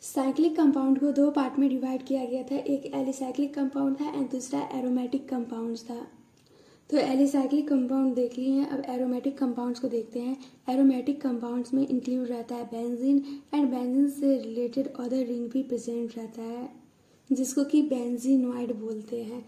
Cyclic compound को दो part में डिवाइड किया गया था। एक एलिसाइक्लिक कंपाउंड था एंड दूसरा एरोमेटिक कंपाउंड था। तो एलिसाइक्लिक कंपाउंड देख लिए हैं, अब एरोमेटिक कंपाउंड्स को देखते हैं। एरोमेटिक कंपाउंड्स में इंक्लूड रहता है बेंजीन एंड बेंजीन से रिलेटेड अदर रिंग भी प्रेजेंट रहता है जिसको कि बेंजीनॉइड बोलते हैं।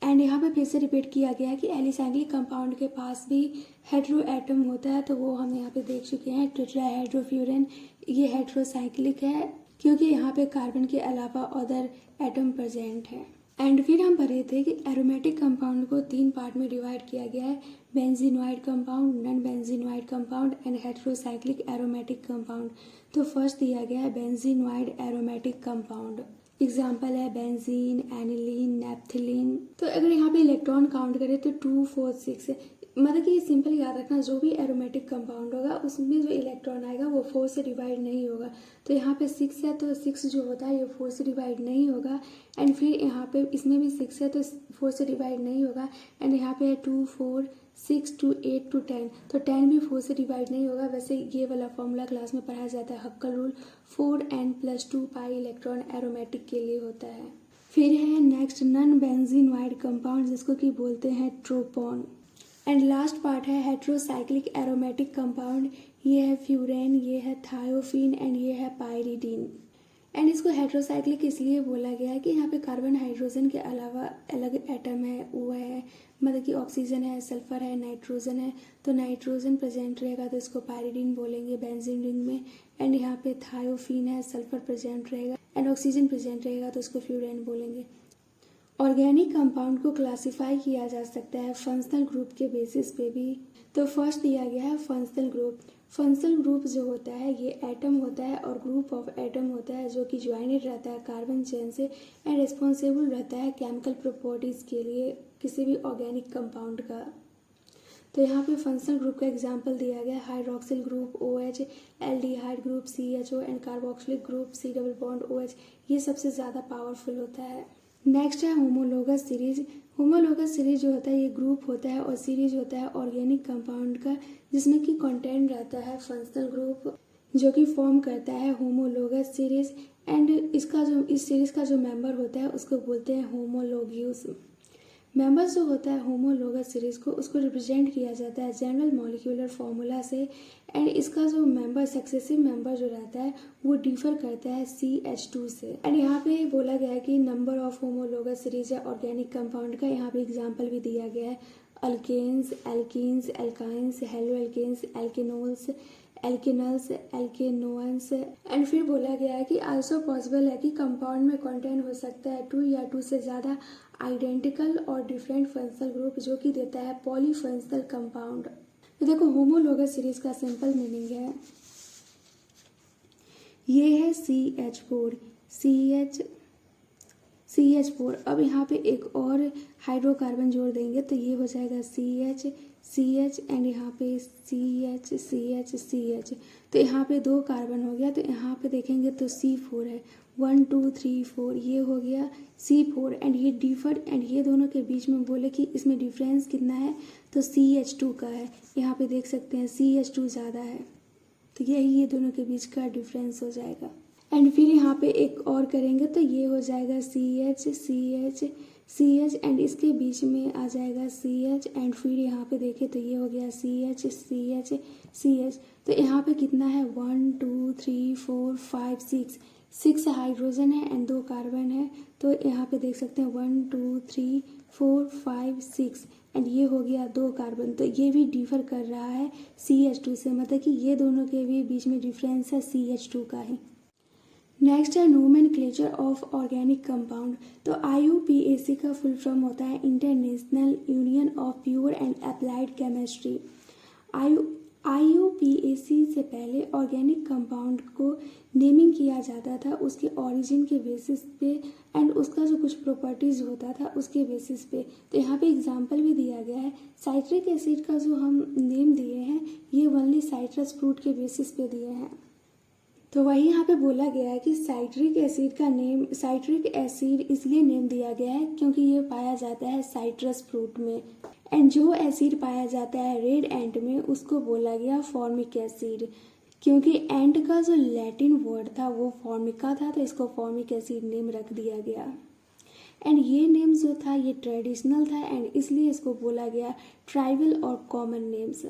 एंड यहाँ पे फिर से रिपीट किया गया है कि एलिसाइक्लिक कंपाउंड के पास भी हेटेरो एटम होता है, तो वो हम यहाँ पे देख चुके हैं। टेट्राहाइड्रोफ्यूरेन ये हेटेरोसाइक्लिक है क्योंकि यहाँ पे कार्बन के अलावा अदर एटम प्रेजेंट है। एंड फिर हम पढ़े थे कि एरोमेटिक कंपाउंड को तीन पार्ट में डिवाइड किया गया है, benzenoid compound, non benzenoid compound and heterocyclic aromatic compound. तो फर्स्ट दिया गया है बेंजीनॉइड एरोमेटिक कंपाउंड। एग्जाम्पल है बेंजीन, एनिलीन, नेप्थिलीन। तो अगर यहाँ पे इलेक्ट्रॉन काउंट करें तो 2, 4, 6 मतलब कि सिंपल याद रखना, जो भी एरोमेटिक कंपाउंड होगा उसमें जो इलेक्ट्रॉन आएगा वो 4 से डिवाइड नहीं होगा। तो यहाँ पे 6 है तो 6 जो होता है ये 4 से डिवाइड नहीं होगा। एंड फिर यहाँ पे इसमें भी 6 है तो 4 से डिवाइड नहीं होगा। एंड यहाँ पे 2, 4, 6 to 8 to 10, तो 10 भी 4 से डिवाइड नहीं होगा। वैसे ये वाला फॉर्मूला क्लास में पढ़ाया जाता है, Hückel rule. 4n+2 pi electron aromatic के लिए होता है। फिर है नेक्स्ट नॉन बेंजीनॉइड कंपाउंड जिसको कि बोलते हैं ट्रोपोन। एंड लास्ट पार्ट है हेटेरोसाइक्लिक एरोमेटिक कंपाउंड। ये है फ्यूरेन, ये है थायोफीन एंड ये है पायरिडीन। एंड इसको हेटेरोसाइक्लिक इसलिए बोला गया है कि यहाँ पे कार्बन हाइड्रोजन के अलावा अलग एटम है, वो है मतलब कि ऑक्सीजन है, सल्फर है, नाइट्रोजन है। तो नाइट्रोजन प्रेजेंट रहेगा तो इसको पायरिडीन बोलेंगे बेंजीन रिंग में। एंड यहाँ पे थायोफीन है, सल्फर प्रेजेंट रहेगा एंड ऑक्सीजन प्रेजेंट रहेगा तो इसको फ्यूरेन बोलेंगे। ऑर्गेनिक कंपाउंड को क्लासिफाई किया जा सकता है फंक्शनल ग्रुप के बेसिस पे भी। तो फर्स्ट दिया गया है फंक्शनल ग्रुप। फंक्शनल ग्रुप जो होता है ये एटम होता है और ग्रुप ऑफ एटम होता है जो कि ज्वाइनेड रहता है कार्बन चेन से एंड रिस्पॉन्सिबल रहता है केमिकल प्रॉपर्टीज के लिए किसी भी ऑर्गेनिक कंपाउंड का। तो यहाँ पे फंक्शनल ग्रुप का एग्जांपल दिया गया है hydroxyl group OH, aldehyde group CHO and carboxylic group C double bond OH। ये सबसे ज़्यादा पावरफुल होता है। नेक्स्ट है होमोलोगस सीरीज। होमोलोगस सीरीज जो होता है ये ग्रुप होता है और सीरीज होता है ऑर्गेनिक कंपाउंड का जिसमें कि कंटेंट रहता है फंक्शनल ग्रुप जो कि फॉर्म करता है होमोलोगस सीरीज। एंड इसका जो इस सीरीज का जो मेंबर होता है उसको बोलते हैं होमोलोगियस। मेंबर्स जो होता है होमोलोगस सीरीज को उसको रिप्रेजेंट किया जाता है जनरल मॉलिक्यूलर फॉर्मूला से। एंड इसका जो मेंबर सक्सेसिव मेंबर जो रहता है वो डिफर करता है CH2 से। एंड यहाँ पे बोला गया है कि नंबर ऑफ होमोलोगस सीरीज है ऑर्गेनिक कंपाउंड का। यहाँ पे एग्जांपल भी दिया गया है alkanes, alkenes, alkynes, haloalkanes, alkanols, alkanals, alkanones. And फिर बोला गया है कि आल्सो पॉसिबल है कि कंपाउंड में कंटेंट हो सकता है 2 या 2 से ज़्यादा आइडेंटिकल और डिफरेंट फंक्शनल ग्रुप जो कि देता है पॉलीफंक्शनल कंपाउंड। तो देखो होमोलोगस सीरीज का सिंपल मीनिंग है ये है CH4 CH4। अब यहाँ पे एक और हाइड्रोकार्बन जोड़ देंगे तो ये हो जाएगा CH एंड यहाँ पे CH। तो यहाँ पे 2 कार्बन हो गया। तो यहाँ पे देखेंगे तो C4 है, 1 2 3 4 ये हो गया C4। एंड ये डिफर एंड ये दोनों के बीच में बोले कि इसमें डिफरेंस कितना है तो CH2 का है। यहाँ पे देख सकते हैं CH2 ज़्यादा है तो यही ये दोनों के बीच का डिफरेंस हो जाएगा। एंड फिर यहाँ पे एक और करेंगे तो ये हो जाएगा CH एंड इसके बीच में आ जाएगा CH। एंड फिर यहाँ पे देखें तो ये हो गया CH। तो यहाँ पे कितना है 1 2 3 4 5 6 हाइड्रोजन है एंड 2 कार्बन है। तो यहाँ पे देख सकते हैं 1 2 3 4 5 6 एंड ये हो गया 2 कार्बन। तो ये भी डिफर कर रहा है CH2 से, मतलब कि ये दोनों के भी बीच में डिफरेंस है CH2 का ही। नेक्स्ट है नोमेनक्लेचर ऑफ ऑर्गेनिक कंपाउंड। तो IUPAC का फुल फॉर्म होता है international union of pure and applied chemistry. IUPAC से पहले ऑर्गेनिक कंपाउंड को नेमिंग किया जाता था उसके ओरिजिन के बेसिस पे एंड उसका जो कुछ प्रॉपर्टीज होता था उसके बेसिस पे। तो यहाँ पे एग्जांपल भी दिया गया है। साइट्रिक एसिड का जो हम नेम दिए हैं ये ओनली साइट्रस फ्रूट के बेसिस पे दिए हैं। तो वही यहाँ पे बोला गया है कि साइट्रिक एसिड इसलिए नेम दिया गया है क्योंकि ये पाया जाता है साइट्रस फ्रूट में। एंड जो एसिड पाया जाता है रेड एंट में उसको बोला गया फॉर्मिक एसिड। क्योंकि एंड का जो लैटिन वर्ड था वो फॉर्मिका था, तो इसको फॉर्मिक एसिड नेम रख दिया गया। एंड ये नेम जो था ये ट्रेडिशनल था एंड इसलिए इसको बोला गया ट्राइबल और common names.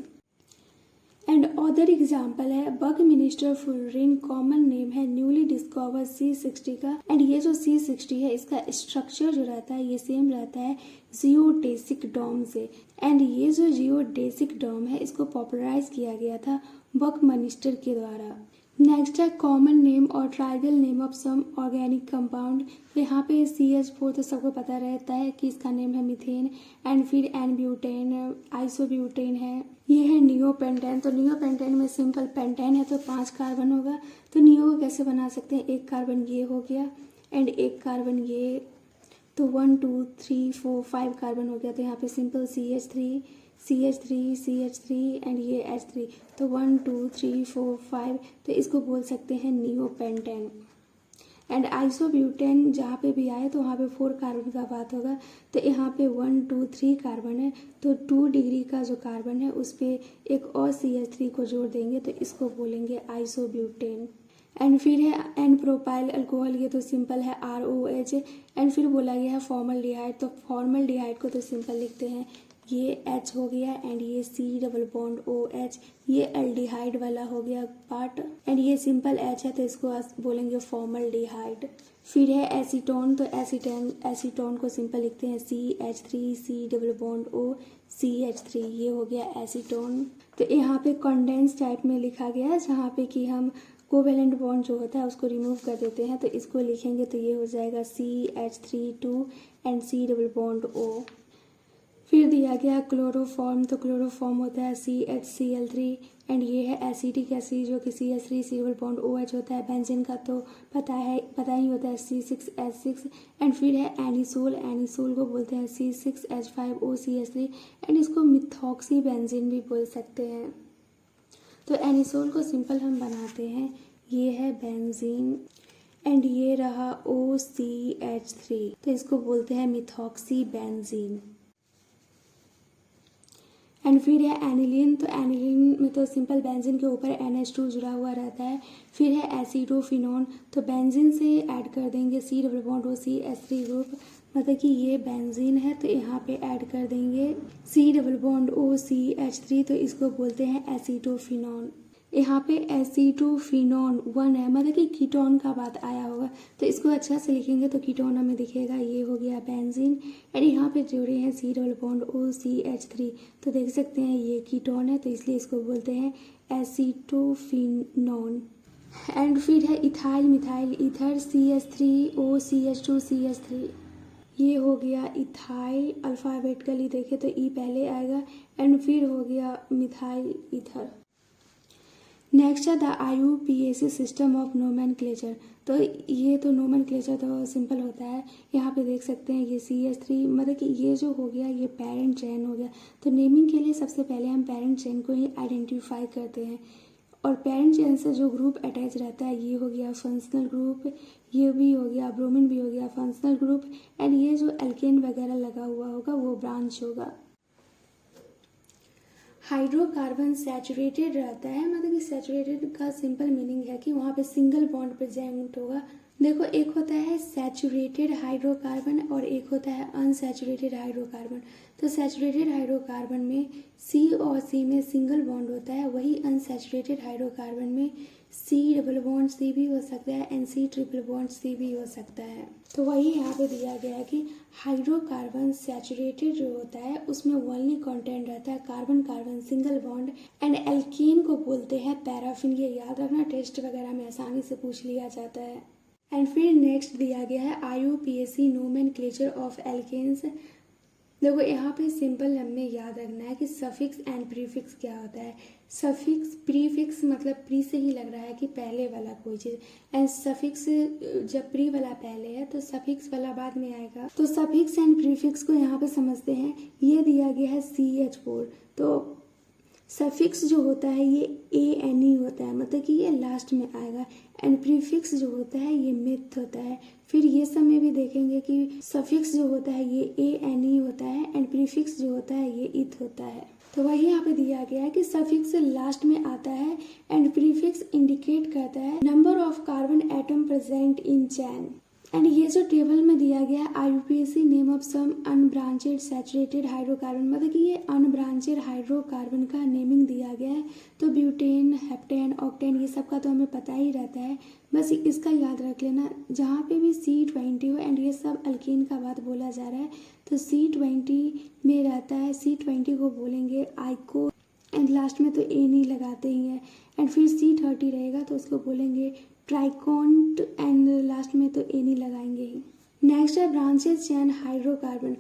And other example है बकमिनिस्टर फुलरिन, कॉमन नेम है न्यूली डिस्कवर C60 का। एंड ये जो C60 है इसका स्ट्रक्चर जो रहता है ये सेम रहता है जियोडेसिक डोम से। एंड ये जो जियोडेसिक डोम है इसको पॉपुलराइज किया गया था बकमिनिस्टर के द्वारा। नेक्स्ट है कॉमन नेम और trivial name of some organic compound. यहाँ पे CH4 तो सबको पता रहता है कि इसका नेम है मीथेन। एंड फिर N-ब्यूटेन, आइसोब्यूटेन है, ये है नियोपेंटेन। तो नियोपेंटेन में सिंपल पेंटेन है तो 5 कार्बन होगा। तो नियो को कैसे बना सकते हैं, एक कार्बन ये हो गया एंड एक कार्बन ये, तो 1 2 3 4 5 कार्बन हो गया। तो यहाँ पे सिंपल CH3 एंड ये H3, तो 1 2 3 4 5, तो इसको बोल सकते हैं नियोपेंटेन। एंड आइसोब्यूटेन जहाँ पे भी आए तो वहाँ पे 4 कार्बन का बात होगा। तो यहाँ पे 1 2 3 कार्बन है, तो 2 डिग्री का जो कार्बन है उस पर एक और CH3 को जोड़ देंगे तो इसको बोलेंगे आइसोब्यूटेन। एंड फिर है एन प्रोपाइल अल्कोहल, ये तो सिंपल है ROH। एंड फिर बोला गया है फॉर्मल्डिहाइड, तो फॉर्मल्डिहाइड को तो सिंपल लिखते हैं, ये H हो गया एंड ये C डबल बॉन्ड OH, ये एल्डिहाइड वाला हो गया पार्ट। एंड ये सिंपल H है तो इसको बोलेंगे फॉर्मल्डिहाइड। फिर है एसीटोन, तो एसीटोन को सिंपल लिखते हैं CH3 C double bond O CH3, ये हो गया एसीटोन। तो यहाँ पे कंडेंस टाइप में लिखा गया है जहाँ पे कि हम कोवेलेंट बॉन्ड जो होता है उसको रिमूव कर देते हैं, तो इसको लिखेंगे तो ये हो जाएगा CH3 and C double bond O। फिर दिया गया क्लोरोफॉर्म, तो क्लोरोफॉर्म होता है CHCl3 एंड ये है एसिटिक एसिड जो कि CH3 C double bond OH होता है। बेंजीन का तो पता ही होता है C6H6। एंड फिर है एनिसोल को बोलते हैं C6H5OCH3 एंड इसको मिथॉक्सी बेंजीन भी बोल सकते हैं। तो एनिसोल को सिंपल हम बनाते हैं, ये है बेंजीन एंड ये रहा OCH3, तो इसको बोलते हैं मिथॉक्सी बेंजीन। एंड फिर है एनिलीन, तो एनिलीन में तो सिंपल बेंजीन के ऊपर NH2 जुड़ा हुआ रहता है। फिर है एसिडोफिनोन, तो बेंजीन से ऐड कर देंगे C double bond O CH3 group, मतलब कि ये बेंजीन है तो यहाँ पे ऐड कर देंगे C double bond O CH3, तो इसको बोलते हैं एसिडोफिनोन। यहाँ पे एसिटोफिनोन 1 है, मतलब कि कीटोन का बात आया होगा, तो इसको अच्छा से लिखेंगे तो कीटोन हमें दिखेगा, ये हो गया बेंजीन। एंड यहाँ पे जोड़े हैं C double bond O CH3, तो देख सकते हैं ये कीटोन है तो इसलिए इसको बोलते हैं एसिटोफिनोन। एंड फिर है ethyl methyl ether CH3O CH2 CH3, ये हो गया इथाइल। अल्फ़ाबेटिकली देखें तो ई पहले आएगा एंड फिर हो गया मिथाइल ईथर। नेक्स्ट है the IUPAC system of nomenclature, तो ये तो नोमेनक्लेचर तो सिंपल होता है। यहाँ पे देख सकते हैं ये CH3, मतलब कि ये जो हो गया ये पेरेंट चेन हो गया। तो नेमिंग के लिए सबसे पहले हम पेरेंट चेन को ही आइडेंटिफाई करते हैं और पेरेंट चेन से जो ग्रुप अटैच रहता है ये हो गया फंक्शनल ग्रुप, ये भी हो गया ब्रोमीन भी हो गया फंक्शनल ग्रुप। एंड ये जो एल्केन वगैरह लगा हुआ होगा वो ब्रांच होगा। हाइड्रोकार्बन सैचुरेटेड रहता है, मतलब कि सैचुरेटेड का सिंपल मीनिंग है कि वहाँ पे सिंगल बॉन्ड प्रेजेंट होगा। देखो एक होता है सैचुरेटेड हाइड्रोकार्बन और एक होता है अनसैचुरेटेड हाइड्रोकार्बन। तो सैचुरेटेड हाइड्रोकार्बन में C और C में सिंगल बॉन्ड होता है, वही अनसैचुरेटेड हाइड्रोकार्बन में C डबल बॉन्ड C भी हो सकता है and C triple bond C भी हो सकता है। तो वही यहाँ पे दिया गया है कि हाइड्रोकार्बन सैचुरेटेड जो होता है उसमें ओनली कंटेंट रहता है carbon carbon single bond. And alkene को बोलते हैं पैराफिन, ये याद रखना, टेस्ट वगैरह में आसानी से पूछ लिया जाता है। एंड फिर नेक्स्ट दिया गया है IUPAC नोमेनक्लेचर ऑफ एल्केन्स। देखो यहाँ पे सिंपल हमें याद रखना है कि सफिक्स एंड प्रीफिक्स क्या होता है। सफिक्स प्रीफिक्स मतलब प्री से ही लग रहा है कि पहले वाला कोई चीज़, एंड सफिक्स जब प्री वाला पहले है तो सफिक्स वाला बाद में आएगा। तो सफिक्स एंड प्रीफिक्स को यहाँ पे समझते हैं। ये दिया गया है CH4, तो सफिक्स जो होता है ये ANE होता है, मतलब कि ये लास्ट में आएगा। एंड प्रीफिक्स जो होता है ये मिथ होता है। फिर ये सब में भी देखेंगे कि सफिक्स जो होता है ये ANE होता है एंड प्रीफिक्स जो होता है ये इथ होता है। तो वही यहाँ पे दिया गया है कि सफिक्स लास्ट में आता है एंड प्रीफिक्स इंडिकेट करता है number of carbon atom present in chain. And ये जो टेबल में दिया गया है IUPAC name of some unbranched saturated hydrocarbon, मतलब कि ये अनब्रांचेड हाइड्रोकार्बन का नेमिंग दिया गया है। तो ब्यूटेन, हेप्टेन, ऑक्टेन ये सब का तो हमें पता ही रहता है, बस इसका याद रख लेना। जहाँ पे भी C20 हो एंड ये सब अल्केन का बात बोला जा रहा है तो C20 में रहता है, C20 को बोलेंगे आइको एंड लास्ट में तो एनी लगाते ही हैं। एंड फिर C30 रहेगा तो उसको बोलेंगे ट्राइकोन्ट एंड लास्ट में तो एनी लगाएंगे ही। नेक्स्ट है ब्रांचेस चैन हाइड्रोकार्बन।